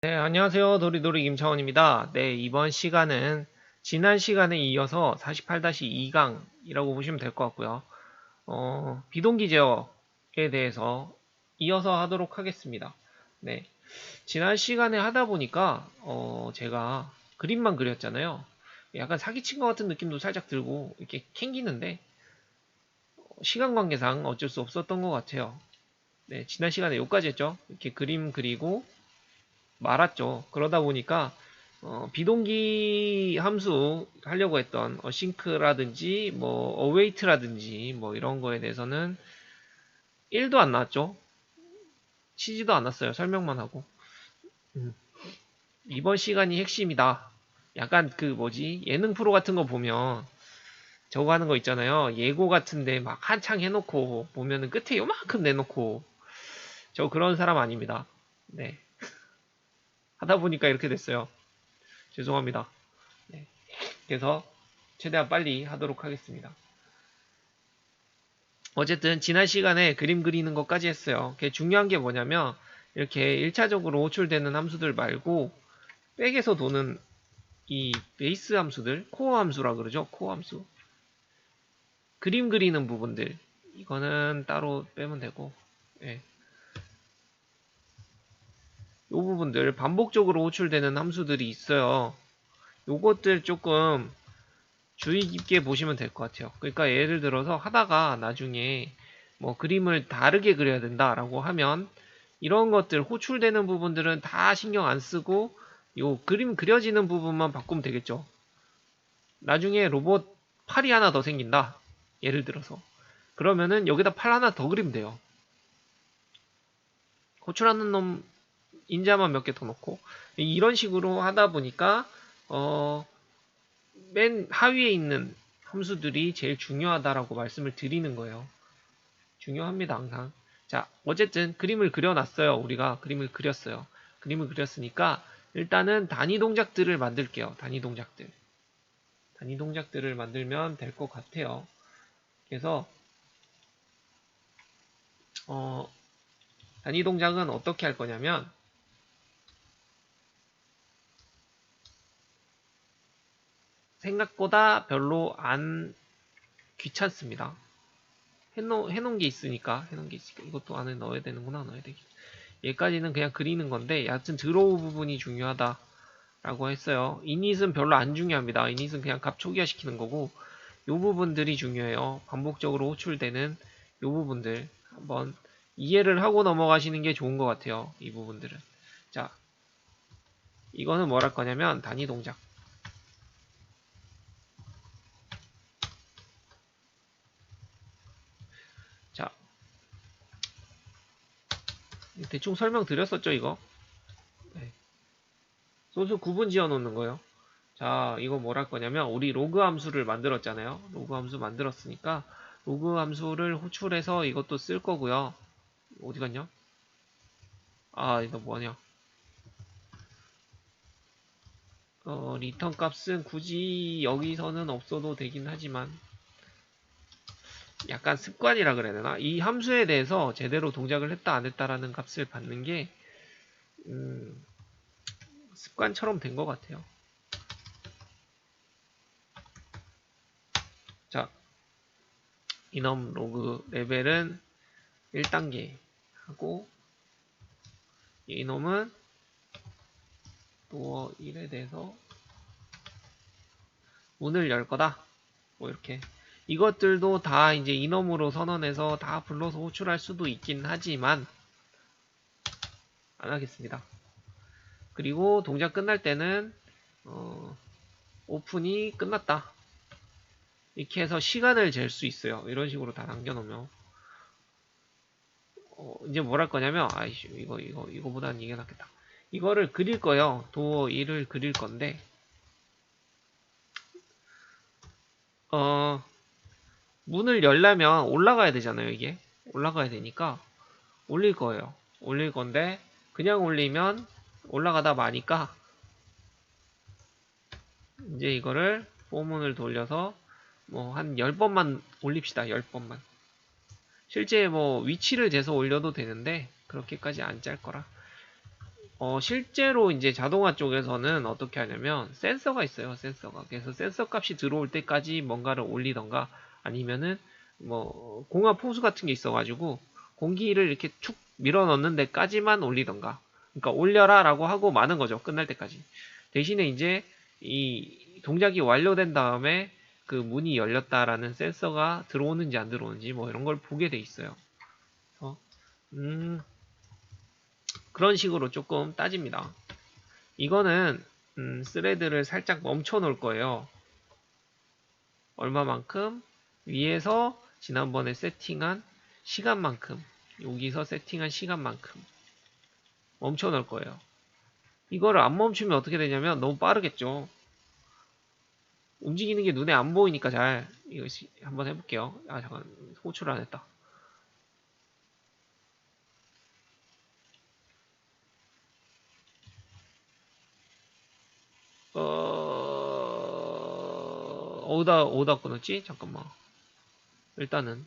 네, 안녕하세요. 도리도리 김차원입니다. 네, 이번 시간은 지난 시간에 이어서 48-2강이라고 보시면 될 것 같고요. 비동기 제어에 대해서 이어서 하도록 하겠습니다. 네, 지난 시간에 하다 보니까 제가 그림만 그렸잖아요. 약간 사기친 것 같은 느낌도 살짝 들고 이렇게 캥기는데 시간 관계상 어쩔 수 없었던 것 같아요. 네, 지난 시간에 여기까지 했죠. 이렇게 그림 그리고 말았죠. 그러다 보니까 비동기 함수 하려고 했던 싱크라든지 뭐 어웨이트라든지 뭐 이런 거에 대해서는 1도 안 나왔죠. 치지도 않았어요. 설명만 하고. 음. 이번 시간이 핵심이다. 약간 그 뭐지 예능 프로 같은 거 보면 저거 하는 거 있잖아요. 예고 같은데 막 한창 해놓고 보면은 끝에 요만큼 내놓고 저 그런 사람 아닙니다. 네. 하다 보니까 이렇게 됐어요. 죄송합니다. 네. 그래서 최대한 빨리 하도록 하겠습니다. 어쨌든 지난 시간에 그림 그리는 것까지 했어요. 그게 중요한 게 뭐냐면 이렇게 1차적으로 호출되는 함수들 말고 백에서 도는 이 베이스 함수들, 코어 함수라 그러죠. 코어 함수. 그림 그리는 부분들. 이거는 따로 빼면 되고. 예. 이 부분들 반복적으로 호출되는 함수들이 있어요. 요것들 조금 주의 깊게 보시면 될 것 같아요. 그러니까 예를 들어서 하다가 나중에 뭐 그림을 다르게 그려야 된다라고 하면 이런 것들 호출되는 부분들은 다 신경 안 쓰고 요 그림 그려지는 부분만 바꾸면 되겠죠. 나중에 로봇 팔이 하나 더 생긴다. 예를 들어서. 그러면은 여기다 팔 하나 더 그리면 돼요. 호출하는 놈 인자만 몇 개 더 넣고 이런 식으로 하다 보니까 맨 하위에 있는 함수들이 제일 중요하다라고 말씀을 드리는 거예요. 중요합니다, 항상. 자, 어쨌든 그림을 그려놨어요. 우리가 그림을 그렸어요. 그림을 그렸으니까 일단은 단위 동작들을 만들게요. 단위 동작들. 단위 동작들을 만들면 될 것 같아요. 그래서 어, 단위 동작은 어떻게 할 거냐면 생각보다 별로 안 귀찮습니다. 해놓은 게 있으니까 이것도 안에 넣어야 되는구나. 넣어야 되겠 얘까지는 그냥 그리는 건데 여하튼 드로우 부분이 중요하다라고 했어요. 이닛은 별로 안 중요합니다. 이닛은 그냥 값 초기화 시키는 거고 요 부분들이 중요해요. 반복적으로 호출되는 요 부분들 한번 이해를 하고 넘어가시는 게 좋은 것 같아요. 이 부분들은. 자, 이거는 뭘 할 거냐면 단위 동작. 자, 대충 설명드렸었죠, 이거? 네. 소수 구분 지어 놓는 거예요. 자, 이거 뭘 할 거냐면 우리 로그 함수를 만들었잖아요. 로그 함수 만들었으니까 로그 함수를 호출해서 이것도 쓸 거고요. 어디 갔냐? 아, 이거 뭐냐? 리턴 값은 굳이 여기서는 없어도 되긴 하지만 약간 습관이라 그래야 되나? 이 함수에 대해서 제대로 동작을 했다 안 했다라는 값을 받는 게 음, 습관처럼 된 것 같아요. 자, 이넘 로그 레벨은 1단계 하고 이놈은 도어 1에 대해서 문을 열 거다. 뭐 이렇게 이것들도 다 이제 이넘으로 선언해서 다 불러서 호출할 수도 있긴 하지만 안 하겠습니다. 그리고 동작 끝날 때는 오픈이 끝났다. 이렇게 해서 시간을 잴 수 있어요. 이런 식으로 다 남겨놓으면 이제 뭘 할 거냐면 아이씨 이거보다는 이게 낫겠다. 이거를 그릴 거예요. 도어 1을 그릴 건데 어 문을 열려면 올라가야 되잖아요. 이게 올라가야 되니까 올릴 거예요. 올릴 건데 그냥 올리면 올라가다 마니까 이제 이거를 포문을 돌려서 뭐 한 10번만 올립시다. 10번만. 실제 뭐 위치를 재서 올려도 되는데 그렇게까지 안 짤 거라. 실제로 이제 자동화 쪽에서는 어떻게 하냐면 센서가 있어요. 센서가. 그래서 센서 값이 들어올 때까지 뭔가를 올리던가 아니면은 뭐 공합 호수 같은 게 있어가지고 공기를 이렇게 축 밀어 넣는 데까지만 올리던가. 그러니까 올려라라고 하고 마는 거죠. 끝날 때까지. 대신에 이제 이 동작이 완료된 다음에 그 문이 열렸다라는 센서가 들어오는지 안 들어오는지 뭐 이런 걸 보게 돼 있어요. 그래서 그런 식으로 조금 따집니다. 이거는 스레드를 살짝 멈춰 놓을 거예요. 얼마만큼? 위에서 지난번에 세팅한 시간만큼, 여기서 세팅한 시간만큼 멈춰 놓을 거예요. 이거를 안 멈추면 어떻게 되냐면 너무 빠르겠죠. 움직이는 게 눈에 안 보이니까 잘 이거 한번 해볼게요. 아 잠깐 호출을 안 했다. 어디다 끊었지? 잠깐만. 일단은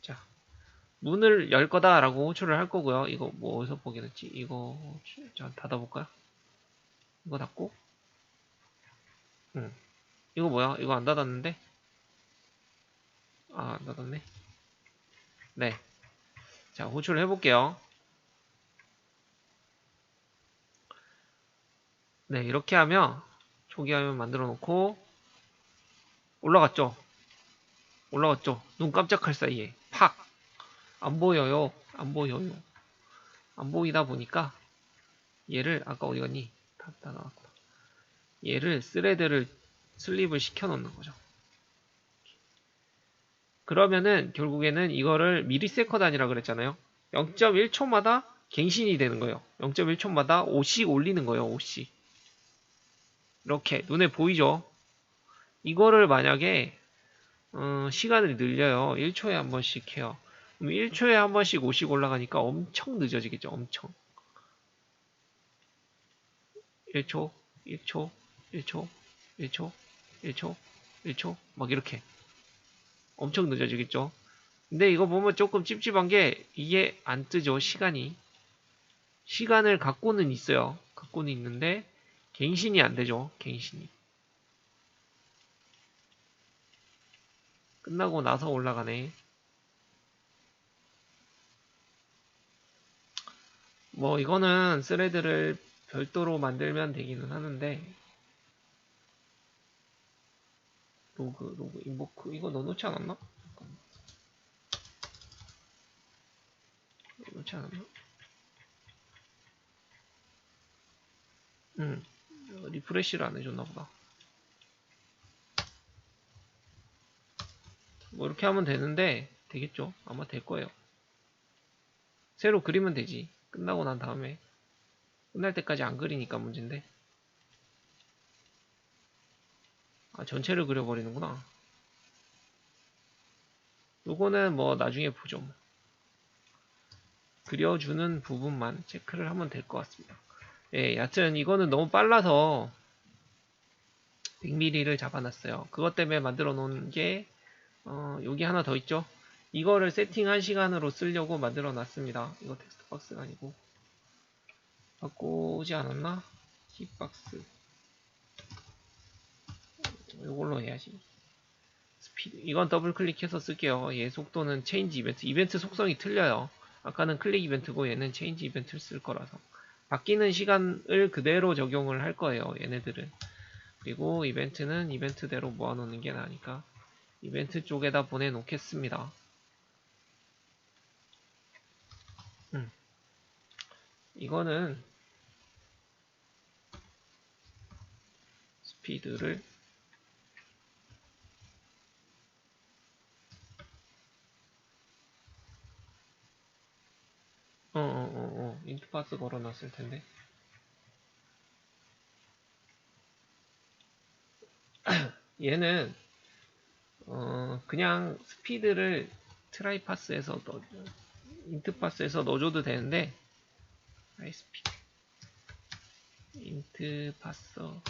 자 문을 열 거다라고 호출을 할 거고요. 이거 뭐 어디서 보게 됐지? 이거 자 닫아볼까요? 이거 닫고 이거 뭐야? 이거 안 닫았는데? 아, 안 닫았네. 네. 자, 호출을 해볼게요. 네, 이렇게 하면 초기화면 만들어 놓고 올라갔죠? 올라갔죠? 눈 깜짝할 사이에 팍! 안 보여요. 안 보여요. 안 보이다 보니까 얘를 아까 어디 갔니? 다 나왔구나. 얘를 스레드를 슬립을 시켜 놓는 거죠. 그러면은 결국에는 이거를 미리세컨드 아니라 그랬잖아요. 0.1초마다 갱신이 되는 거예요. 0.1초마다 5씩 올리는 거예요. 5씩. 이렇게 눈에 보이죠? 이거를 만약에 시간을 늘려요. 1초에 한 번씩 해요. 그럼 1초에 한 번씩 5씩 올라가니까 엄청 늦어지겠죠. 엄청. 1초, 1초, 1초, 1초, 1초, 1초 막 이렇게 엄청 늦어지겠죠. 근데 이거 보면 조금 찝찝한 게 이게 안 뜨죠. 시간이. 시간을 갖고는 있어요. 갖고는 있는데 갱신이 안 되죠. 갱신이. 끝나고 나서 올라가네. 뭐 이거는 스레드를 별도로 만들면 되기는 하는데 로그 인보크 이거 넣어놓지 않았나? 잠깐만. 넣어놓지 않았나? 응 리프레시를 안 해줬나 보다. 뭐 이렇게 하면 되는데 되겠죠? 아마 될 거예요. 새로 그리면 되지. 끝나고 난 다음에 끝날 때까지 안 그리니까 문제인데. 아 전체를 그려버리는구나. 요거는 뭐 나중에 보죠. 뭐. 그려주는 부분만 체크를 하면 될 것 같습니다. 예, 여튼 이거는 너무 빨라서 100mm를 잡아놨어요. 그것 때문에 만들어 놓은 게 여기 하나 더 있죠. 이거를 세팅한 시간으로 쓰려고 만들어 놨습니다. 이거 텍스트 박스가 아니고 바꾸지 않았나? 힙박스 이걸로 해야지. 스피드 이건 더블 클릭해서 쓸게요. 얘 속도는 체인지 이벤트 속성이 틀려요. 아까는 클릭 이벤트고 얘는 체인지 이벤트를 쓸 거라서 바뀌는 시간을 그대로 적용을 할 거예요. 얘네들은. 그리고 이벤트는 이벤트대로 모아놓는 게 나으니까 이벤트 쪽에다 보내놓겠습니다. 이거는 스피드를 인트파스 걸어놨을 텐데 얘는 그냥 스피드를 트라이파스에서 인트파스에서 넣어줘도 되는데 하이스피드 인트파서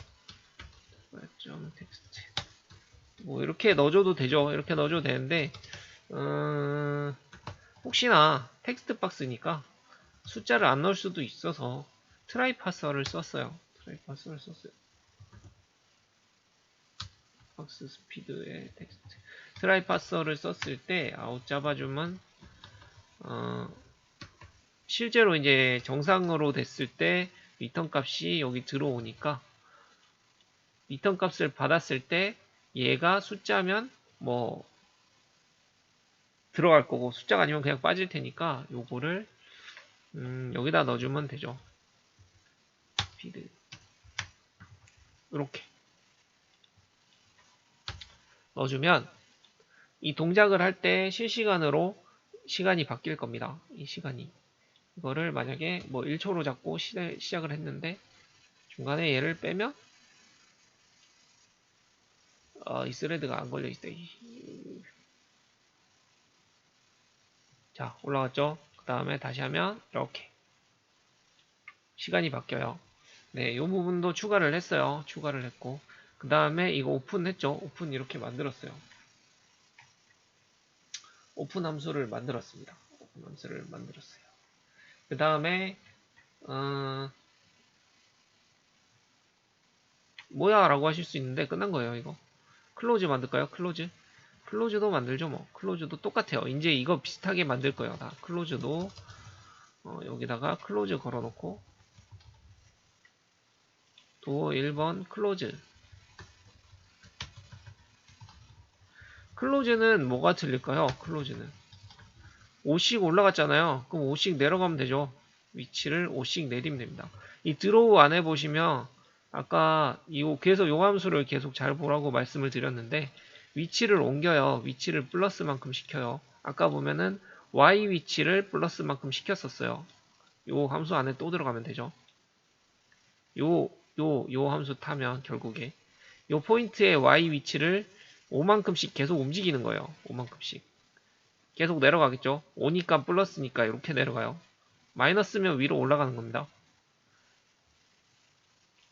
좀 텍스트 뭐 이렇게 넣어줘도 되죠. 이렇게 넣어줘도 되는데 혹시나 텍스트 박스니까 숫자를 안 넣을 수도 있어서 트라이 파서를 썼어요. 박스 스피드의 텍스트. 트라이 파서를 썼을 때 아웃 잡아주면 실제로 이제 정상으로 됐을 때 리턴 값이 여기 들어오니까 리턴 값을 받았을 때 얘가 숫자면 뭐 들어갈 거고 숫자가 아니면 그냥 빠질 테니까 요거를 여기다 넣어주면 되죠. 스피드 이렇게 넣어주면 이 동작을 할 때 실시간으로 시간이 바뀔 겁니다. 이 시간이 이거를 만약에 뭐 1초로 잡고 시작을 했는데 중간에 얘를 빼면 이 스레드가 안 걸려 있어요. 자, 올라갔죠? 그 다음에 다시 하면 이렇게 시간이 바뀌어요. 네, 이 부분도 추가를 했어요. 추가를 했고 그 다음에 이거 오픈했죠? 오픈 이렇게 만들었어요. 오픈 함수를 만들었습니다. 오픈 함수를 만들었어요. 그 다음에 뭐야 라고 하실 수 있는데 끝난 거예요. 이거 클로즈 만들까요? 클로즈도 만들죠. 뭐 클로즈도 똑같아요. 이제 이거 비슷하게 만들 거예요. 다 클로즈도 여기다가 클로즈 걸어놓고 도어 1번 클로즈는 뭐가 틀릴까요? 클로즈는 5씩 올라갔잖아요. 그럼 5씩 내려가면 되죠. 위치를 5씩 내리면 됩니다. 이 드로우 안에 보시면 아까 계속 요 함수를 계속 잘 보라고 말씀을 드렸는데 위치를 옮겨요. 위치를 플러스만큼 시켜요. 아까 보면은 y 위치를 플러스만큼 시켰었어요. 요 함수 안에 또 들어가면 되죠. 요 함수 타면 결국에 요 포인트의 y 위치를 5만큼씩 계속 움직이는 거예요. 5만큼씩. 계속 내려가겠죠. 5니까 플러스니까 이렇게 내려가요. 마이너스면 위로 올라가는 겁니다.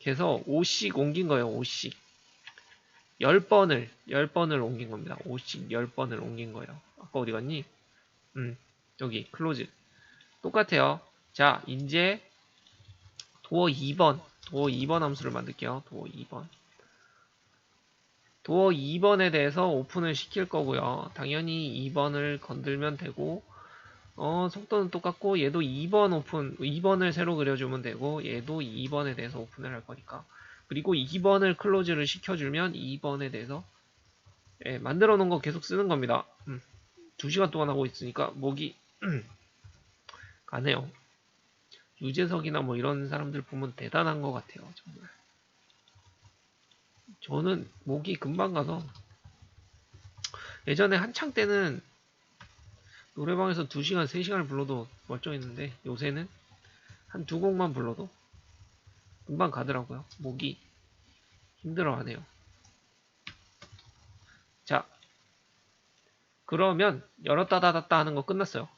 그래서 5씩 옮긴 거예요. 5씩. 10번을 옮긴 겁니다. 5씩 10번을 옮긴 거예요. 아까 어디 갔니? 여기 클로즈. 똑같아요. 자, 이제 도어 2번 함수를 만들게요. 도어 2번. 도어 2번에 대해서 오픈을 시킬 거고요. 당연히 2번을 건들면 되고 속도는 똑같고 얘도 2번을 새로 그려주면 되고 얘도 2번에 대해서 오픈을 할 거니까 그리고 2번을 클로즈를 시켜주면 2번에 대해서 만들어 놓은 거 계속 쓰는 겁니다. 2시간 동안 하고 있으니까 목이 가네요. 유재석이나 뭐 이런 사람들 보면 대단한 것 같아요. 정말. 저는 목이 금방 가서 예전에 한창 때는 노래방에서 2시간, 3시간을 불러도 멀쩡했는데 요새는 한 2곡만 불러도 금방 가더라고요. 목이 힘들어하네요. 자, 그러면 열었다 닫았다 하는 거 끝났어요.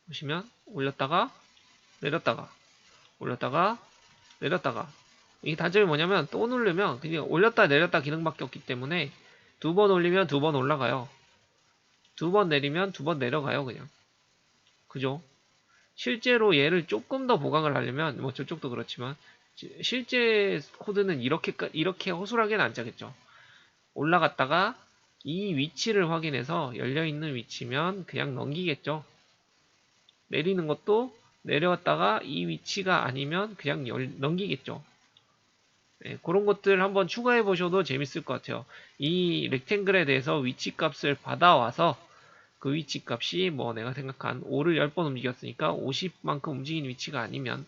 보시면 올렸다가 내렸다가 올렸다가 내렸다가 이 단점이 뭐냐면 또 누르면 그냥 올렸다 내렸다 기능밖에 없기 때문에 2번 올리면 2번 올라가요. 2번 내리면 2번 내려가요. 그냥 그죠? 실제로 얘를 조금 더 보강을 하려면 뭐 저쪽도 그렇지만 실제 코드는 이렇게 허술하게는 안 짜겠죠. 올라갔다가 이 위치를 확인해서 열려있는 위치면 그냥 넘기겠죠. 내리는 것도 내려왔다가 이 위치가 아니면 그냥 넘기겠죠. 네, 그런 것들 한번 추가해 보셔도 재밌을 것 같아요. 이 렉탱글에 대해서 위치 값을 받아와서 그 위치 값이 뭐 내가 생각한 5를 10번 움직였으니까 50만큼 움직인 위치가 아니면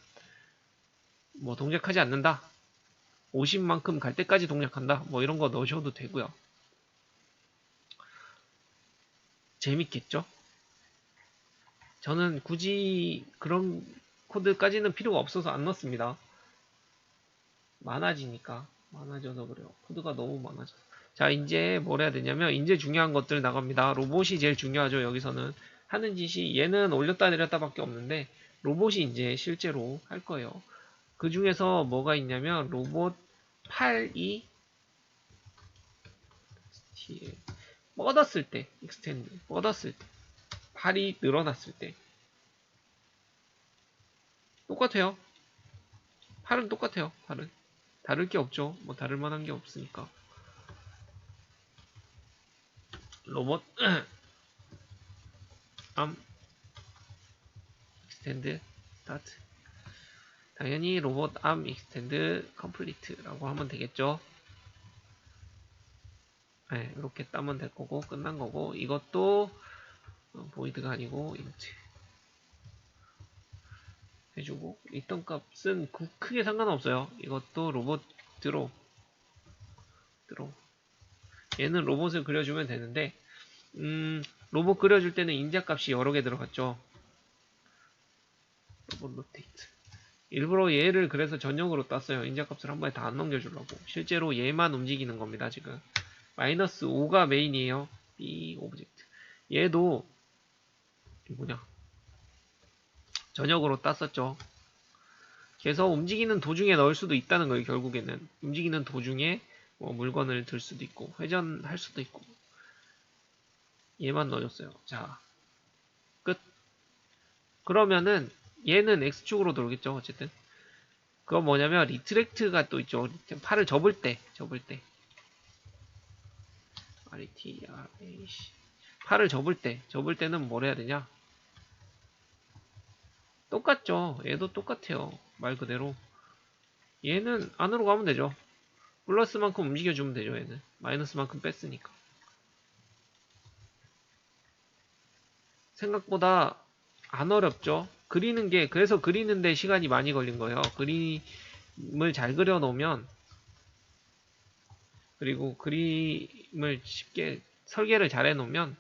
뭐 동작하지 않는다. 50만큼 갈 때까지 동작한다. 뭐 이런 거 넣으셔도 되고요. 재밌겠죠? 저는 굳이 그런 코드까지는 필요가 없어서 안 넣습니다. 많아져서 그래요. 코드가 너무 많아져서. 자, 이제 뭘 해야 되냐면 이제 중요한 것들 나갑니다. 로봇이 제일 중요하죠. 여기서는 하는 짓이 얘는 올렸다 내렸다 밖에 없는데 로봇이 이제 실제로 할 거예요. 그 중에서 뭐가 있냐면 로봇 8이 뻗었을 때 익스텐드 뻗었을 때 팔이 늘어났을 때 똑같아요. 팔은 똑같아요. 팔은 다를 게 없죠. 뭐 다를 만한 게 없으니까. 로봇 암 익스텐드 스타트. 당연히 로봇 암 익스텐드 컴플리트라고 하면 되겠죠. 네, 이렇게 따면 될 거고 끝난 거고 이것도 보이드가 아니고 인트 해주고 있던 값은 크게 상관은 없어요. 이것도 로봇 드로 얘는 로봇을 그려주면 되는데 로봇 그려줄 때는 인자값이 여러 개 들어갔죠. 로봇 로테이트. 일부러 얘를 그래서 전용으로 땄어요. 인자값을 한 번에 다 안 넘겨주려고. 실제로 얘만 움직이는 겁니다. 지금 마이너스 5가 메인이에요. B 오브젝트. 얘도 뭐냐 전역으로 땄었죠. 그래서 움직이는 도중에 넣을 수도 있다는 거예요. 결국에는 움직이는 도중에 뭐 물건을 들 수도 있고 회전할 수도 있고. 얘만 넣어줬어요. 자, 끝. 그러면은 얘는 X축으로 돌겠죠. 어쨌든 그건 뭐냐면 리트랙트가 또 있죠. 팔을 접을 때 RETRAC 팔을 접을 때는 뭘 해야 되냐? 똑같죠. 얘도 똑같아요. 말 그대로 얘는 안으로 가면 되죠. 플러스만큼 움직여주면 되죠. 얘는 마이너스만큼 뺐으니까. 생각보다 안 어렵죠. 그리는 게 그래서 그리는데 시간이 많이 걸린 거예요. 그림을 잘 그려 놓으면 그리고 그림을 쉽게 설계를 잘 해 놓으면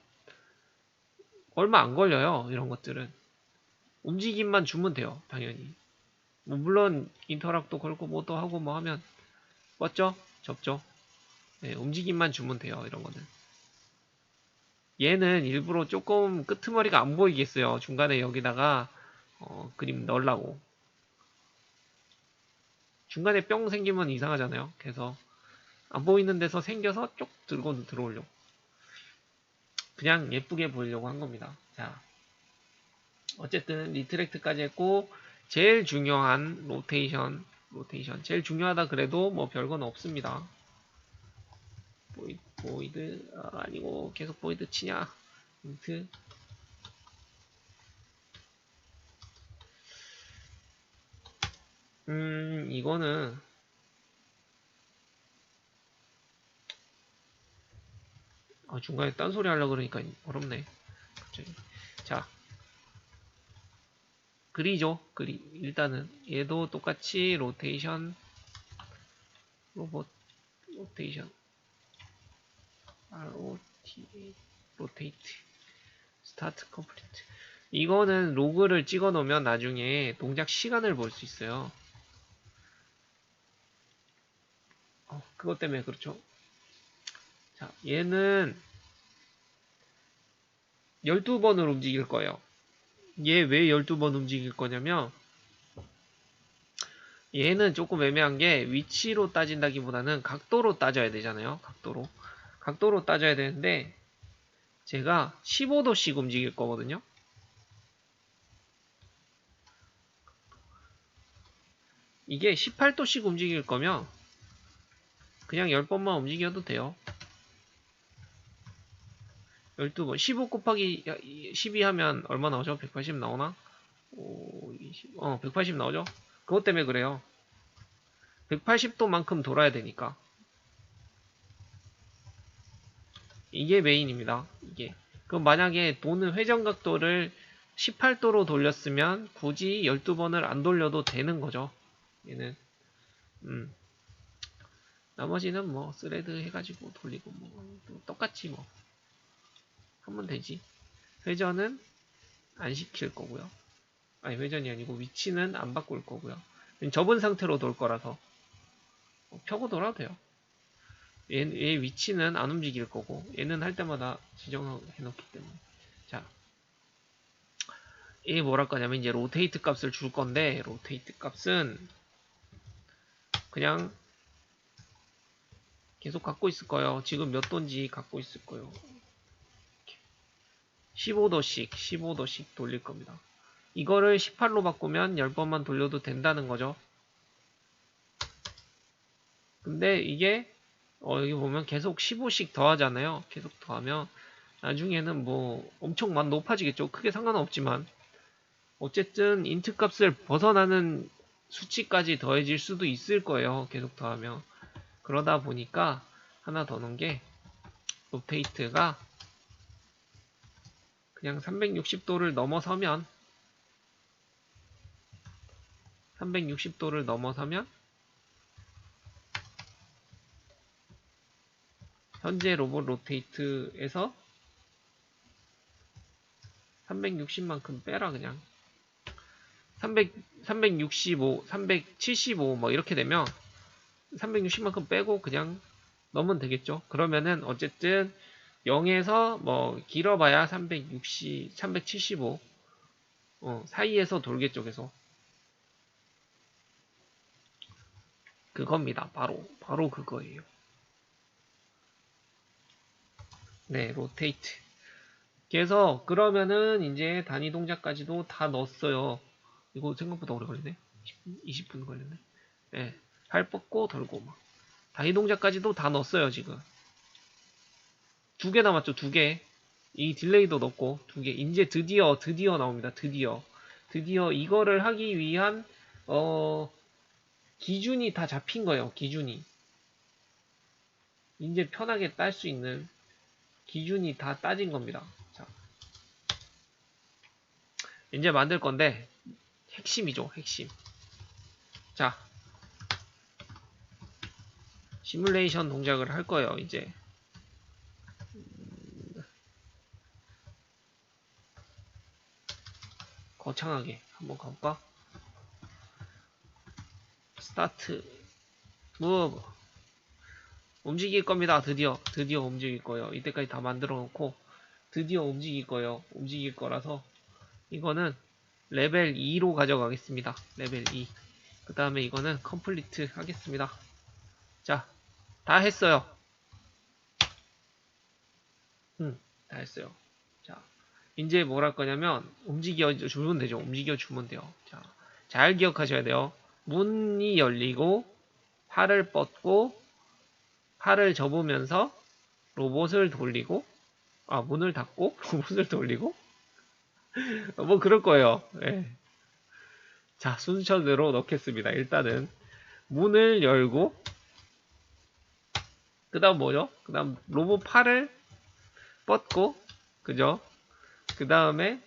얼마 안 걸려요. 이런 것들은 움직임만 주면 돼요. 당연히 뭐 물론 인터락도 걸고 뭐도 하고 뭐 하면 뻗죠? 접죠? 네, 움직임만 주면 돼요. 이런 거는 얘는 일부러 조금 끄트머리가 안 보이겠어요. 중간에 여기다가 그림 넣으려고. 중간에 뿅 생기면 이상하잖아요. 그래서 안 보이는 데서 생겨서 쪽 들고 들어오려고. 그냥 예쁘게 보이려고 한 겁니다. 자, 어쨌든 리트랙트까지 했고 제일 중요한 로테이션. 제일 중요하다 그래도 뭐 별건 없습니다. 보이드 아니고 계속 보이드 치냐? 인트 이거는 중간에 딴소리 하려고 그러니까 어렵네. 갑자기. 자, 그리죠. 일단은 얘도 똑같이 로테이션 로봇 로테이션 ROTA 로테이트 스타트 컴플리트. 이거는 로그를 찍어 놓으면 나중에 동작 시간을 볼 수 있어요. 그것 때문에 그렇죠. 자, 얘는 12번을 움직일 거예요. 얘 왜 12번 움직일 거냐면 얘는 조금 애매한 게 위치로 따진다기보다는 각도로 따져야 되잖아요. 각도로 따져야 되는데 제가 15도씩 움직일 거거든요. 이게 18도씩 움직일 거면 그냥 10번만 움직여도 돼요. 12번 15 곱하기 12 하면 얼마 나오죠? 180 나오나? 180 나오죠? 그것 때문에 그래요. 180도만큼 돌아야 되니까. 이게 메인입니다. 이게. 그럼 만약에 도는 회전 각도를 18도로 돌렸으면 굳이 12번을 안 돌려도 되는 거죠. 얘는. 나머지는 뭐 스레드 해가지고 돌리고 뭐 똑같이 뭐 하면 되지. 회전은 안 시킬 거고요. 아니 회전이 아니고 위치는 안 바꿀 거고요. 접은 상태로 돌 거라서 펴고 돌아도 돼요. 얘 위치는 안 움직일 거고 얘는 할 때마다 지정해 놓기 때문에. 자, 얘 뭐랄 거냐면 이제 로테이트 값을 줄 건데 로테이트 값은 그냥 계속 갖고 있을 거예요. 지금 몇 도인지 갖고 있을 거예요. 15도씩 돌릴 겁니다. 이거를 18로 바꾸면 10번만 돌려도 된다는 거죠. 근데 이게 여기 보면 계속 15씩 더하잖아요. 계속 더하면 나중에는 뭐 엄청 높아지겠죠. 크게 상관은 없지만 어쨌든 인트 값을 벗어나는 수치까지 더해질 수도 있을 거예요. 계속 더하면. 그러다 보니까 하나 더 넣은 게 로테이트가 그냥 360도를 넘어서면 현재 로봇 로테이트에서 360만큼 빼라 그냥 365, 375 뭐 이렇게 되면 360만큼 빼고 그냥 넣으면 되겠죠. 그러면은 어쨌든 0에서 뭐 길어봐야 360, 375 사이에서 돌겠죠. 계속 그겁니다. 바로 그거예요. 네, 로테이트. 그래서 그러면은 이제 단위 동작까지도 다 넣었어요. 이거 생각보다 오래 걸리네. 20분 걸렸네. 네, 팔 뻗고 돌고 막 단위 동작까지도 다 넣었어요. 지금 2개 남았죠. 2개. 이 딜레이도 넣고 2개. 이제 드디어 나옵니다. 드디어 이거를 하기 위한 기준이 다 잡힌 거예요. 기준이 이제 편하게 딸 수 있는 기준이 다 따진 겁니다. 자, 이제 만들 건데 핵심이죠. 핵심. 자, 시뮬레이션 동작을 할 거예요. 이제 거창하게 한번 가볼까? 스타트 무브 움직일 겁니다. 드디어 움직일 거예요. 이때까지 다 만들어 놓고 드디어 움직일 거예요. 움직일 거라서 이거는 레벨 2로 가져가겠습니다. 레벨 2. 그 다음에 이거는 컴플리트 하겠습니다. 자, 다 했어요. 다 했어요. 자, 이제 뭘 할 거냐면 움직여 주면 되죠. 움직여 주면 돼요. 자, 잘 기억하셔야 돼요. 문이 열리고 팔을 뻗고 팔을 접으면서 로봇을 돌리고 문을 닫고 로봇을 돌리고 뭐 그럴 거예요. 네. 자, 순서대로 넣겠습니다. 일단은 문을 열고 그 다음 뭐죠? 그 다음 로봇 팔을 뻗고 그죠? 그 다음에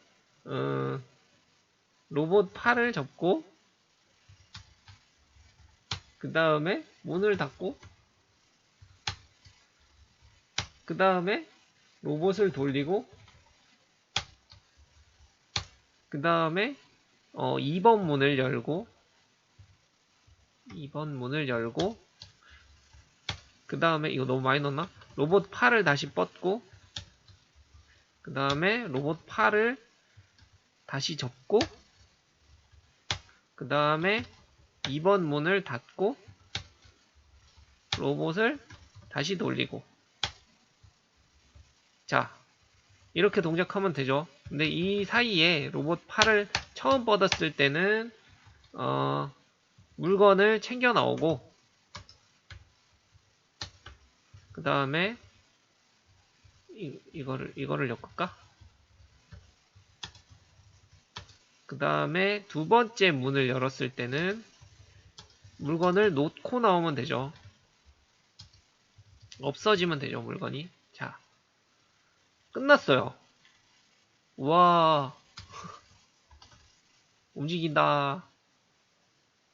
로봇 팔을 접고 그 다음에 문을 닫고 그 다음에 로봇을 돌리고 그 다음에 2번 문을 열고 2번 문을 열고 그 다음에 이거 너무 많이 넣었나? 로봇 팔을 다시 뻗고 그 다음에 로봇 팔을 다시 접고 그 다음에 2번 문을 닫고 로봇을 다시 돌리고 자, 이렇게 동작하면 되죠. 근데 이 사이에 로봇 팔을 처음 뻗었을 때는 물건을 챙겨 나오고 그 다음에 이거를 엮을까? 그 다음에 두 번째 문을 열었을 때는 물건을 놓고 나오면 되죠. 없어지면 되죠, 물건이. 자, 끝났어요. 우와, 움직인다.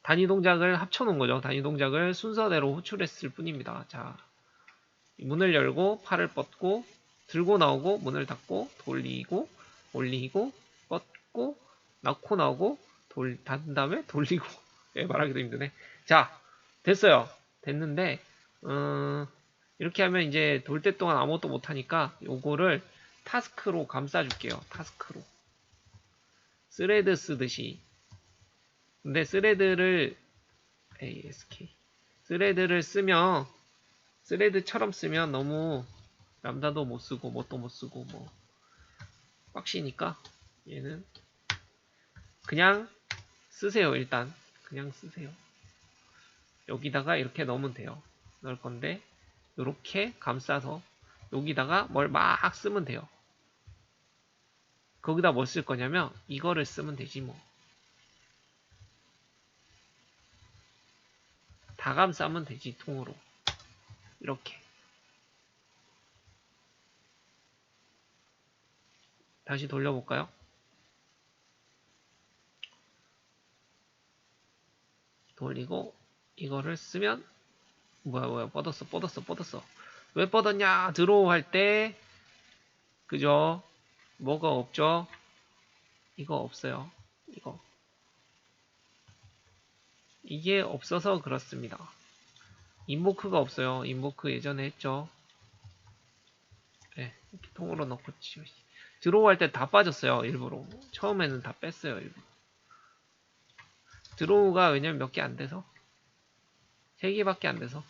단위 동작을 합쳐놓은 거죠. 단위 동작을 순서대로 호출했을 뿐입니다. 자, 문을 열고 팔을 뻗고 들고 나오고 문을 닫고 돌리고 올리고 뻗고 넣고 나오고 닫은 다음에 돌리고 예, 말하기도 힘드네. 자, 됐어요. 됐는데 이렇게 하면 이제 돌 때 동안 아무것도 못하니까 요거를 타스크로 감싸줄게요. 타스크로 스레드 쓰듯이. 근데 스레드를 ASK 스레드를 쓰면 스레드처럼 쓰면 너무 람다도 못 쓰고 뭣도 못 쓰고 뭐 빡시니까 얘는 그냥 쓰세요. 일단 그냥 쓰세요. 여기다가 이렇게 넣으면 돼요. 넣을 건데 이렇게 감싸서 여기다가 뭘 막 쓰면 돼요. 거기다 뭐 쓸 거냐면 이거를 쓰면 되지 뭐. 다 감싸면 되지 통으로. 이렇게. 다시 돌려볼까요? 돌리고 이거를 쓰면 뭐야 뻗었어. 왜 뻗었냐? 드로우 할 때 그죠? 뭐가 없죠? 이거 없어요. 이게 없어서 그렇습니다. 인보크가 없어요. 인보크 예전에 했죠. 네, 이렇게 통으로 넣고 드로우 할 때 다 빠졌어요. 일부러. 처음에는 다 뺐어요. 일부러. 드로우가 왜냐면 몇 개 안 돼서 3개밖에 안 돼서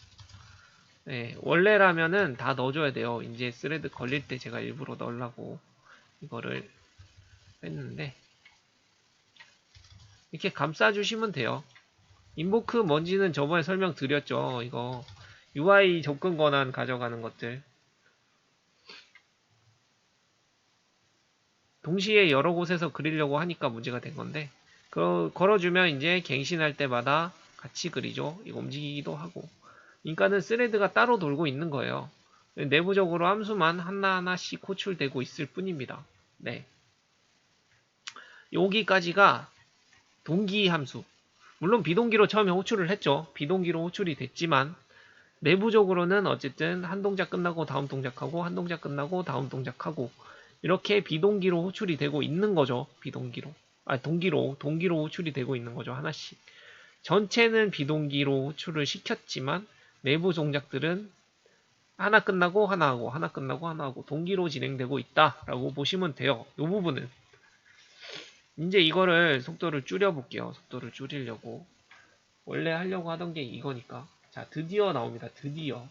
네, 원래라면은 다 넣어줘야 돼요. 이제 스레드 걸릴 때 제가 일부러 넣으려고 이거를 했는데 이렇게 감싸주시면 돼요. 인보크 뭔지는 저번에 설명드렸죠. 이거 UI 접근 권한 가져가는 것들 동시에 여러 곳에서 그리려고 하니까 문제가 된 건데 걸어주면 이제 갱신할 때마다 같이 그리죠. 이거 움직이기도 하고 인간은 스레드가 따로 돌고 있는 거예요. 내부적으로 함수만 하나하나씩 호출되고 있을 뿐입니다. 네, 여기까지가 동기 함수. 물론 비동기로 처음에 호출을 했죠. 비동기로 호출이 됐지만 내부적으로는 어쨌든 한 동작 끝나고 다음 동작하고 한 동작 끝나고 다음 동작하고 이렇게 비동기로 호출이 되고 있는 거죠. 비동기로. 동기로 호출이 되고 있는 거죠. 하나씩. 전체는 비동기로 호출을 시켰지만 내부 동작들은 하나 끝나고 하나 하고 하나 끝나고 하나 하고 동기로 진행되고 있다라고 보시면 돼요. 이 부분은. 이제 이거를 속도를 줄여볼게요. 속도를 줄이려고. 원래 하려고 하던 게 이거니까. 자, 드디어 나옵니다. 드디어.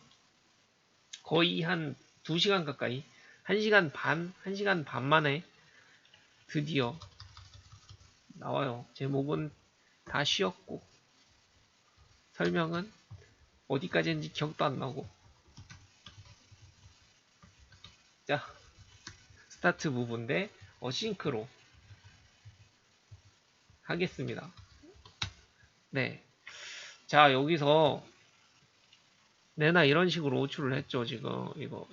거의 한 2시간 가까이. 1시간 반 만에 드디어 나와요. 제목은 다 쉬었고, 설명은 어디까지 했는지 기억도 안 나고. 자, 스타트 부분인데, 어싱크로 하겠습니다. 네. 자, 여기서 내나 이런 식으로 호출을 했죠, 지금. 이거.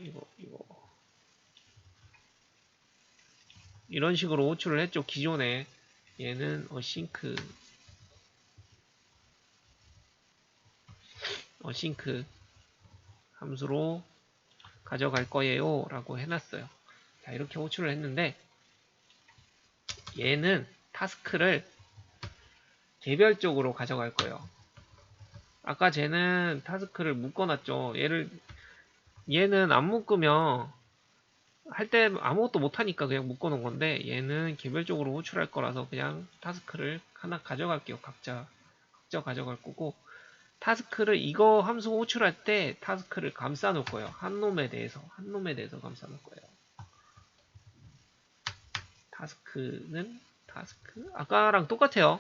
이런 식으로 호출을 했죠, 기존에. 얘는 어싱크 함수로 가져갈 거예요 라고 해놨어요. 자, 이렇게 호출을 했는데 얘는 타스크를 개별적으로 가져갈 거예요. 아까 쟤는 타스크를 묶어놨죠. 얘는 안 묶으면 할 때 아무것도 못하니까 그냥 묶어놓은 건데 얘는 개별적으로 호출할 거라서 그냥 타스크를 하나 가져갈게요. 각자 가져갈 거고 타스크를 이거 함수 호출할 때 타스크를 감싸 놓을 거예요. 한 놈에 대해서 감싸 놓을 거예요. 타스크 아까랑 똑같아요.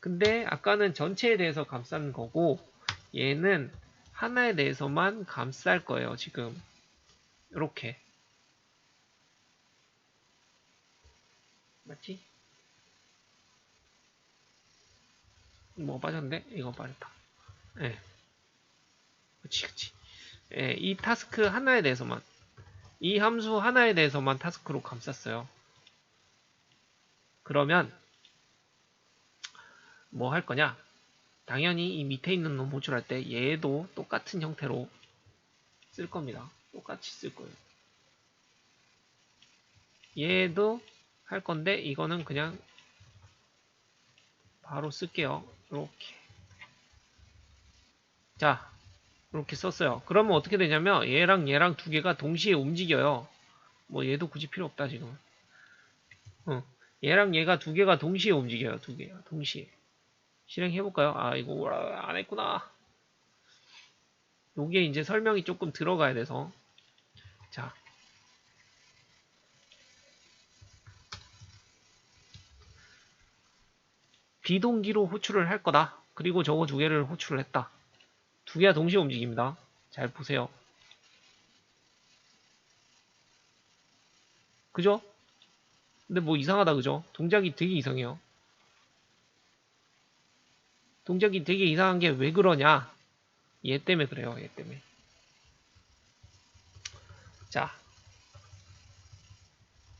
근데 아까는 전체에 대해서 감싼 거고 얘는 하나에 대해서만 감쌀 거예요. 지금 이렇게 맞지? 뭐 빠졌는데? 이거 빠졌다. 예, 그치. 예, 이 타스크 하나에 대해서만 이 함수 하나에 대해서만 타스크로 감쌌어요. 그러면 뭐 할 거냐? 당연히 이 밑에 있는 놈 호출할 때 얘도 똑같은 형태로 쓸 겁니다. 똑같이 쓸 거예요. 얘도 할 건데 이거는 그냥 바로 쓸게요. 이렇게. 자, 이렇게 썼어요. 그러면 어떻게 되냐면 얘랑 두 개가 동시에 움직여요. 뭐 얘도 굳이 필요 없다 지금. 얘랑 얘가 두 개가 동시에 움직여요. 두 개가 동시에. 실행해볼까요? 아 이거 안 했구나. 요게 이제 설명이 조금 들어가야 돼서 자 비동기로 호출을 할 거다. 그리고 저거 두 개를 호출을 했다. 두 개가 동시에 움직입니다. 잘 보세요. 그죠? 근데 뭐 이상하다, 그죠? 동작이 되게 이상해요. 동작이 되게 이상한 게 왜 그러냐? 얘 때문에 그래요, 얘 때문에. 자,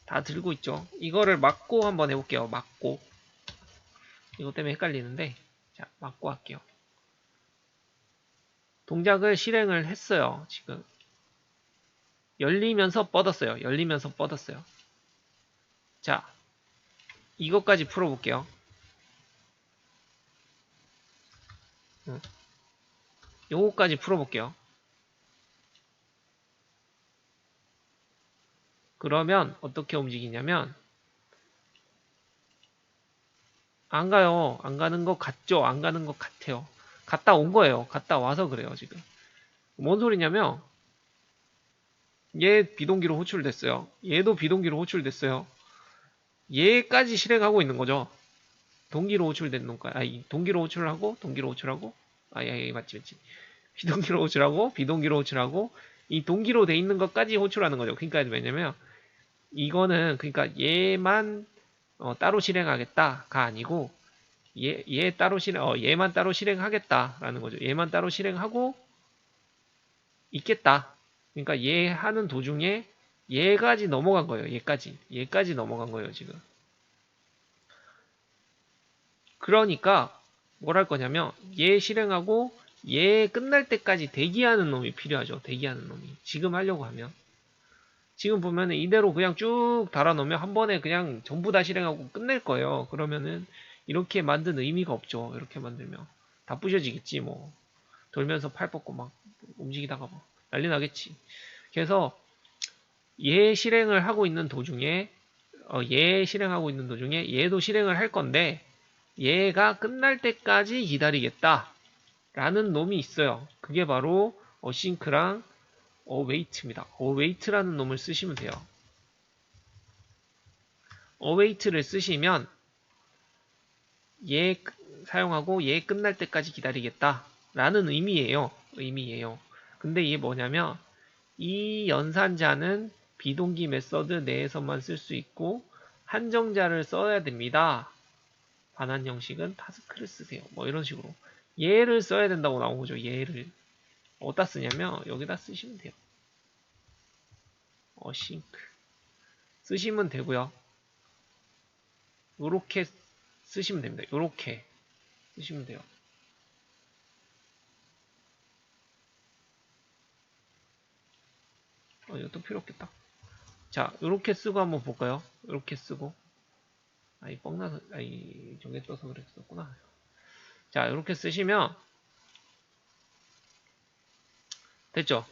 다 들고 있죠? 이거를 막고 한번 해볼게요. 막고. 이것 때문에 헷갈리는데, 자, 막고 할게요. 동작을 실행을 했어요, 지금. 열리면서 뻗었어요. 열리면서 뻗었어요. 자, 이것까지 풀어볼게요. 요거까지 풀어볼게요. 그러면 어떻게 움직이냐면 안 가요. 안 가는 것 같죠? 안 가는 것 같아요. 갔다 온 거예요. 갔다 와서 그래요, 지금. 뭔 소리냐면 얘 비동기로 호출됐어요. 얘도 비동기로 호출됐어요. 얘까지 실행하고 있는 거죠. 동기로 호출된 놈까 아니, 동기로 호출하고 동기로 호출하고 아예 맞지 맞지. 비동기로 호출하고 비동기로 호출하고 이 동기로 돼 있는 것까지 호출하는 거죠. 그러니까 왜냐면 이거는 그러니까 얘만 따로 실행하겠다가 아니고 얘 따로 얘만 따로 실행하겠다라는 거죠. 얘만 따로 실행하고 있겠다. 그러니까 얘 하는 도중에 얘까지 넘어간 거예요. 얘까지 넘어간 거예요, 지금. 그러니까 뭘 할 거냐면 얘 실행하고 얘 끝날 때까지 대기하는 놈이 필요하죠. 대기하는 놈이. 지금 하려고 하면. 지금 보면은 이대로 그냥 쭉 달아놓으면 한 번에 그냥 전부 다 실행하고 끝낼 거예요. 그러면은 이렇게 만든 의미가 없죠. 이렇게 만들면. 다 부셔지겠지, 뭐. 돌면서 팔 뻗고 막 움직이다가 막 난리 나겠지. 그래서 얘 실행을 하고 있는 도중에 얘 실행하고 있는 도중에 얘도 실행을 할 건데 얘가 끝날 때까지 기다리겠다 라는 놈이 있어요. 그게 바로 어싱크랑 어웨이트입니다. 어웨이트라는 놈을 쓰시면 돼요. 어웨이트를 쓰시면 얘 사용하고 얘 끝날 때까지 기다리겠다 라는 의미예요. 근데 이게 뭐냐면 이 연산자는 비동기 메서드 내에서만 쓸 수 있고 한정자를 써야 됩니다. 반환 형식은 타스크를 쓰세요. 뭐 이런 식으로 얘를 써야 된다고 나온 거죠. 얘를 어디다 쓰냐면 여기다 쓰시면 돼요. 어싱크 쓰시면 되고요. 요렇게 쓰시면 됩니다. 요렇게 쓰시면 돼요. 이것도 필요 없겠다. 자, 요렇게 쓰고 한번 볼까요? 요렇게 쓰고 아이 뻥나서 아이 저게 떠서 그랬었구나. 자, 요렇게 쓰시면 됐죠?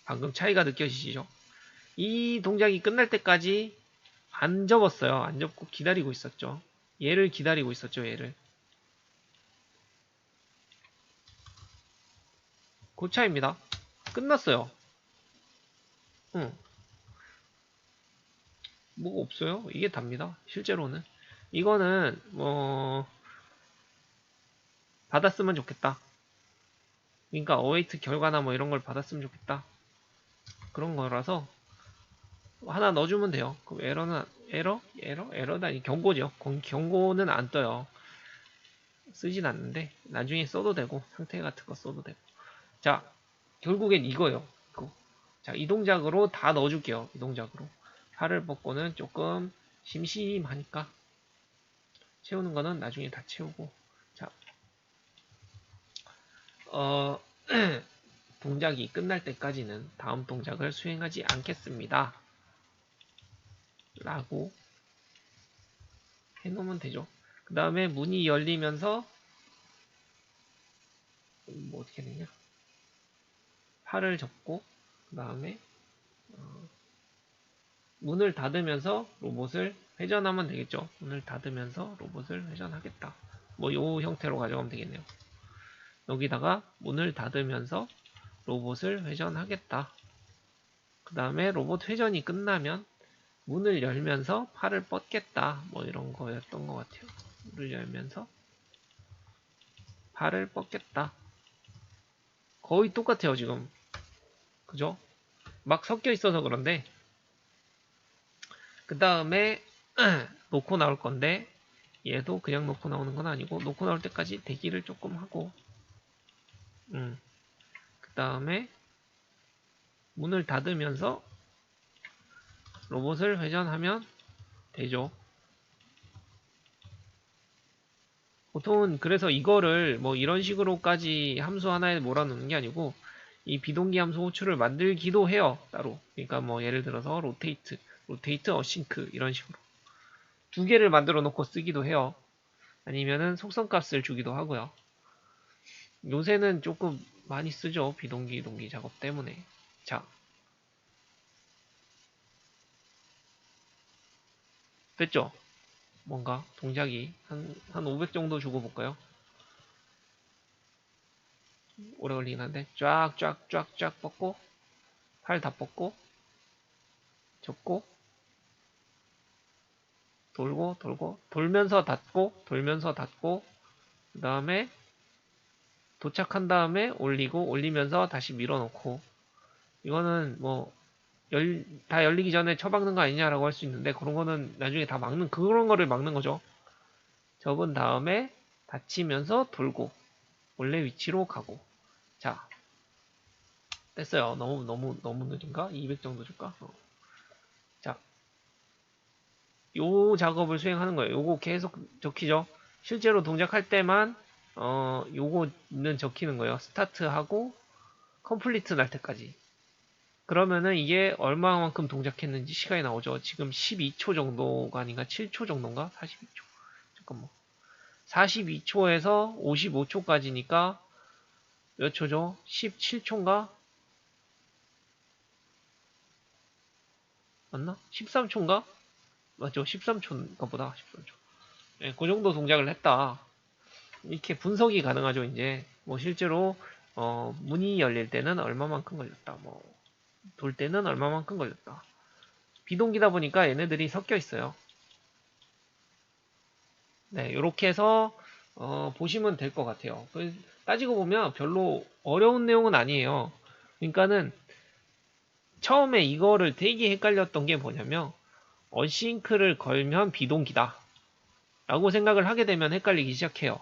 방금 차이가 느껴지시죠? 이 동작이 끝날 때까지 안 접었어요. 안 접고 기다리고 있었죠. 얘를 기다리고 있었죠. 얘를. 그 차이입니다. 끝났어요. 응. 뭐가 없어요. 이게 답니다. 실제로는. 이거는 뭐 받았으면 좋겠다. 그러니까 어웨이트 결과나 뭐 이런 걸 받았으면 좋겠다. 그런 거라서 하나 넣어주면 돼요. 그럼 에러다니 경고죠. 경고는 안 떠요. 쓰진 않는데 나중에 써도 되고 상태 같은 거 써도 되고. 자, 결국엔 이거예요. 자, 이 동작으로 다 넣어줄게요. 이 동작으로. 팔을 뻗고는 조금 심심하니까 채우는 거는 나중에 다 채우고. 자, 동작이 끝날 때까지는 다음 동작을 수행하지 않겠습니다. 라고 해놓으면 되죠. 그 다음에 문이 열리면서 뭐 어떻게 되냐? 팔을 접고 그 다음에 문을 닫으면서 로봇을 회전하면 되겠죠. 문을 닫으면서 로봇을 회전하겠다. 뭐 요 형태로 가져가면 되겠네요. 여기다가 문을 닫으면서 로봇을 회전하겠다. 그 다음에 로봇 회전이 끝나면 문을 열면서 팔을 뻗겠다. 뭐 이런 거였던 것 같아요. 문을 열면서 발을 뻗겠다. 거의 똑같아요, 지금. 그죠? 막 섞여 있어서 그런데, 그 다음에, 놓고 나올 건데, 얘도 그냥 놓고 나오는 건 아니고, 놓고 나올 때까지 대기를 조금 하고, 그 다음에, 문을 닫으면서, 로봇을 회전하면 되죠. 보통은 그래서 이거를 뭐 이런 식으로까지 함수 하나에 몰아넣는 게 아니고 이 비동기 함수 호출을 만들기도 해요. 따로. 그러니까 뭐 예를 들어서 로테이트 어싱크 이런 식으로 두 개를 만들어 놓고 쓰기도 해요. 아니면은 속성값을 주기도 하고요. 요새는 조금 많이 쓰죠. 비동기 동기 작업 때문에. 자, 됐죠? 뭔가 동작이 한 500 정도 주고 볼까요? 오래 걸리긴 한데 쫙쫙쫙쫙 뻗고 팔 다 뻗고 접고 돌고 돌고 돌면서 닫고 그 다음에 도착한 다음에 올리고 올리면서 다시 밀어넣고 이거는 뭐 다 열리기 전에 쳐박는 거 아니냐라고 할 수 있는데 그런 거는 나중에 다 막는 그런 거를 막는 거죠. 접은 다음에 닫히면서 돌고 원래 위치로 가고 자 됐어요. 너무 느린가? 200 정도 줄까? 자, 요 작업을 수행하는 거예요. 요거 계속 적히죠. 실제로 동작할 때만 요거는 적히는 거예요. 스타트하고 컴플리트 날 때까지. 그러면은 이게 얼마만큼 동작했는지 시간이 나오죠. 지금 12초 정도가 아닌가? 7초 정도인가? 42초. 잠깐만. 42초에서 55초까지니까 몇 초죠? 17초인가? 맞나? 13초인가? 맞죠? 13초인가 보다. 13초. 네, 그 정도 동작을 했다. 이렇게 분석이 가능하죠, 이제. 뭐 실제로 문이 열릴 때는 얼마만큼 걸렸다. 뭐 돌 때는 얼마만큼 걸렸다. 비동기다 보니까 얘네들이 섞여 있어요. 네, 이렇게 해서 보시면 될 것 같아요. 따지고 보면 별로 어려운 내용은 아니에요. 그러니까는 처음에 이거를 되게 헷갈렸던 게 뭐냐면 어싱크를 걸면 비동기다 라고 생각을 하게 되면 헷갈리기 시작해요.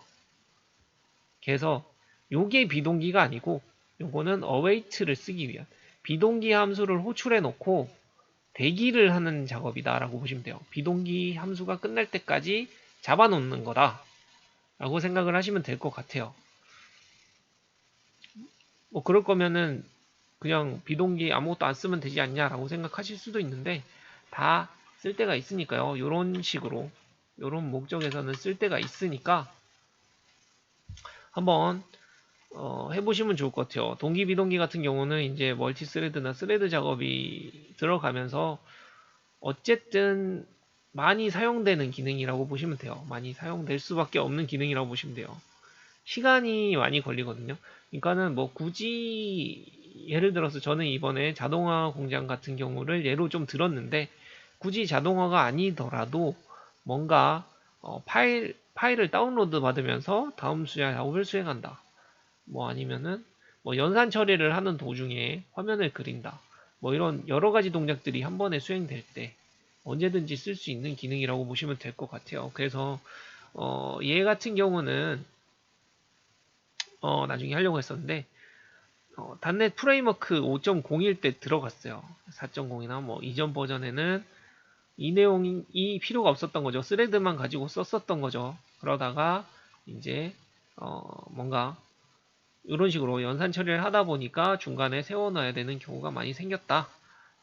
그래서 요게 비동기가 아니고 요거는 await를 쓰기 위한 비동기 함수를 호출해 놓고 대기를 하는 작업이다 라고 보시면 돼요. 비동기 함수가 끝날 때까지 잡아놓는 거다 라고 생각을 하시면 될 것 같아요. 뭐 그럴 거면은 그냥 비동기 아무것도 안 쓰면 되지 않냐라고 생각하실 수도 있는데 다 쓸 때가 있으니까요. 요런 식으로 요런 목적에서는 쓸 때가 있으니까 한번 해보시면 좋을 것 같아요. 동기 비동기 같은 경우는 이제 멀티 스레드나 스레드 작업이 들어가면서 어쨌든 많이 사용되는 기능이라고 보시면 돼요. 많이 사용될 수밖에 없는 기능이라고 보시면 돼요. 시간이 많이 걸리거든요. 그러니까는 뭐 굳이 예를 들어서 저는 이번에 자동화 공장 같은 경우를 예로 좀 들었는데 굳이 자동화가 아니더라도 뭔가 파일을 다운로드 받으면서 다음 작업을 수행한다. 뭐 아니면은 뭐 연산 처리를 하는 도중에 화면을 그린다. 뭐 이런 여러 가지 동작들이 한 번에 수행될 때 언제든지 쓸 수 있는 기능이라고 보시면 될 것 같아요. 그래서 얘 같은 경우는 나중에 하려고 했었는데 단넷 프레임워크 5.01 때 들어갔어요. 4.0이나 뭐 이전 버전에는 이 내용이 필요가 없었던 거죠. 스레드만 가지고 썼었던 거죠. 그러다가 이제 뭔가 이런 식으로 연산 처리를 하다 보니까 중간에 세워놔야 되는 경우가 많이 생겼다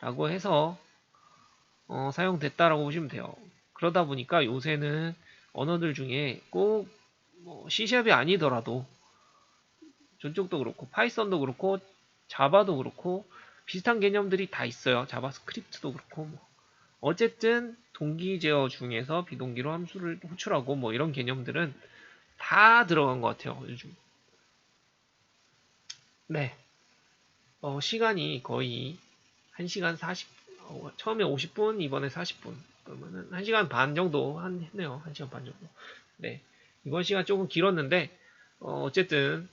라고 해서 사용됐다라고 보시면 돼요. 그러다 보니까 요새는 언어들 중에 꼭뭐 C샵이 아니더라도 저쪽도 그렇고 파이썬도 그렇고 자바도 그렇고 비슷한 개념들이 다 있어요. 자바스크립트도 그렇고 뭐. 어쨌든 동기 제어 중에서 비동기로 함수를 호출하고 뭐 이런 개념들은 다 들어간 것 같아요. 요즘. 네. 시간이 거의 1시간 40, 처음에 50분, 이번에 40분. 그러면은 1시간 반 정도 했네요. 1시간 반 정도. 네, 이번 시간 조금 길었는데 어쨌든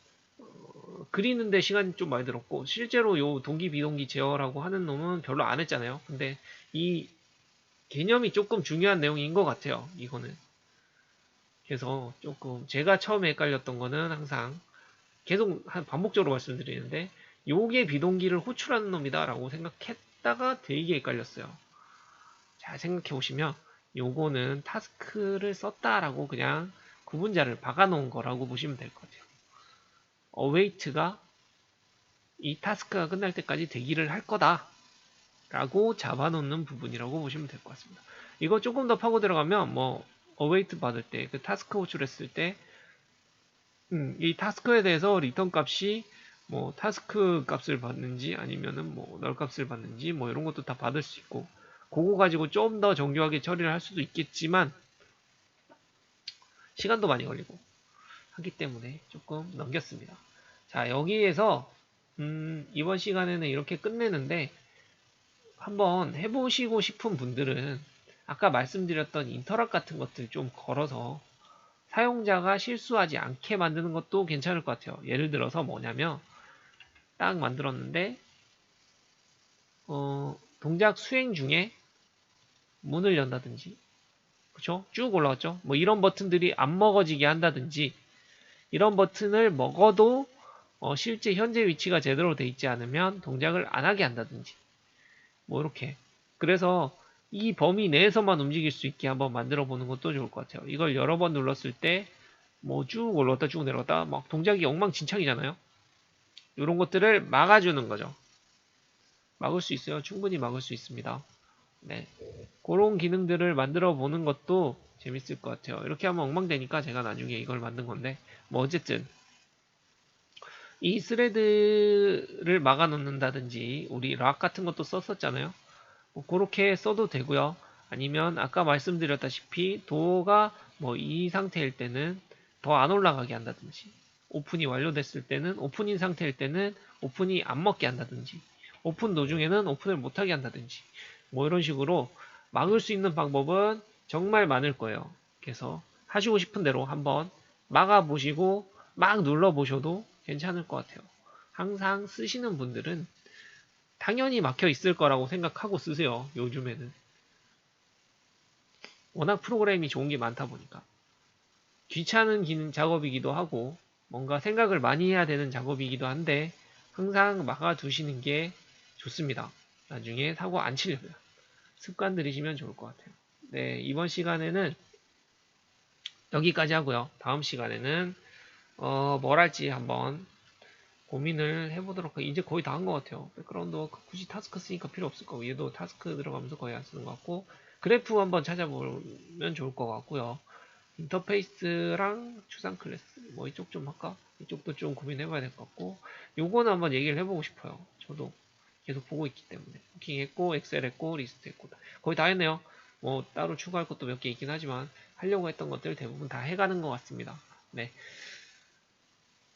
그리는데 시간이 좀 많이 들었고 실제로 요 동기 비동기 제어라고 하는 놈은 별로 안 했잖아요. 근데 이 개념이 조금 중요한 내용인 것 같아요. 이거는. 그래서 조금 제가 처음에 헷갈렸던 거는 항상 계속 반복적으로 말씀드리는데 요게 비동기를 호출하는 놈이다 라고 생각했다가 되게 헷갈렸어요. 잘 생각해 보시면 요거는 타스크를 썼다라고 그냥 구분자를 박아놓은 거라고 보시면 될 것 같아요. await가 이 타스크가 끝날 때까지 대기를 할 거다 라고 잡아놓는 부분이라고 보시면 될 것 같습니다. 이거 조금 더 파고 들어가면 뭐 await 받을 때 그 타스크 호출했을 때 이 타스크에 대해서 리턴 값이 뭐 타스크 값을 받는지 아니면은 뭐 널 값을 받는지 뭐 이런 것도 다 받을 수 있고 그거 가지고 좀 더 정교하게 처리를 할 수도 있겠지만 시간도 많이 걸리고 하기 때문에 조금 넘겼습니다. 자, 여기에서 이번 시간에는 이렇게 끝내는데 한번 해보시고 싶은 분들은 아까 말씀드렸던 인터럽 같은 것들 좀 걸어서 사용자가 실수하지 않게 만드는 것도 괜찮을 것 같아요. 예를 들어서 뭐냐면 딱 만들었는데 동작 수행 중에 문을 연다든지 그쵸? 쭉 올라갔죠? 뭐 이런 버튼들이 안 먹어지게 한다든지 이런 버튼을 먹어도 실제 현재 위치가 제대로 돼 있지 않으면 동작을 안 하게 한다든지 뭐 이렇게 그래서 이 범위 내에서만 움직일 수 있게 한번 만들어 보는 것도 좋을 것 같아요. 이걸 여러 번 눌렀을 때 뭐 쭉 올라갔다 쭉 내려갔다 막 동작이 엉망진창이잖아요. 이런 것들을 막아주는 거죠. 막을 수 있어요. 충분히 막을 수 있습니다. 네. 그런 기능들을 만들어 보는 것도 재밌을 것 같아요. 이렇게 하면 엉망되니까 제가 나중에 이걸 만든 건데 뭐 어쨌든 이 스레드를 막아 놓는다든지 우리 락 같은 것도 썼었잖아요. 뭐 그렇게 써도 되고요. 아니면 아까 말씀드렸다시피 도어가 뭐 이 상태일 때는 더 안 올라가게 한다든지 오픈이 완료됐을 때는 오픈인 상태일 때는 오픈이 안 먹게 한다든지 오픈 도중에는 오픈을 못하게 한다든지 뭐 이런 식으로 막을 수 있는 방법은 정말 많을 거예요. 그래서 하시고 싶은 대로 한번 막아보시고 막 눌러보셔도 괜찮을 것 같아요. 항상 쓰시는 분들은 당연히 막혀 있을 거라고 생각하고 쓰세요. 요즘에는. 워낙 프로그램이 좋은 게 많다 보니까. 귀찮은 기능 작업이기도 하고 뭔가 생각을 많이 해야 되는 작업이기도 한데 항상 막아두시는 게 좋습니다. 나중에 사고 안 치려면 습관 들이시면 좋을 것 같아요. 네, 이번 시간에는 여기까지 하고요. 다음 시간에는 뭘 할지 한번 고민을 해보도록 이제 거의 다 한 것 같아요. 백그라운드 굳이 타스크 쓰니까 필요 없을 거고 얘도 타스크 들어가면서 거의 안 쓰는 것 같고 그래프 한번 찾아보면 좋을 것 같고요. 인터페이스랑 추상 클래스 뭐 이쪽 좀 할까? 이쪽도 좀 고민해봐야 될 것 같고 요거는 한번 얘기를 해보고 싶어요. 저도 계속 보고 있기 때문에 쿠킹 했고 엑셀 했고 리스트 했고 거의 다 했네요. 뭐 따로 추가할 것도 몇 개 있긴 하지만 하려고 했던 것들 대부분 다 해가는 것 같습니다. 네,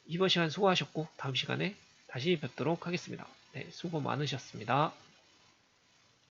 이번 시간 수고하셨고 다음 시간에 다시 뵙도록 하겠습니다. 네, 수고 많으셨습니다.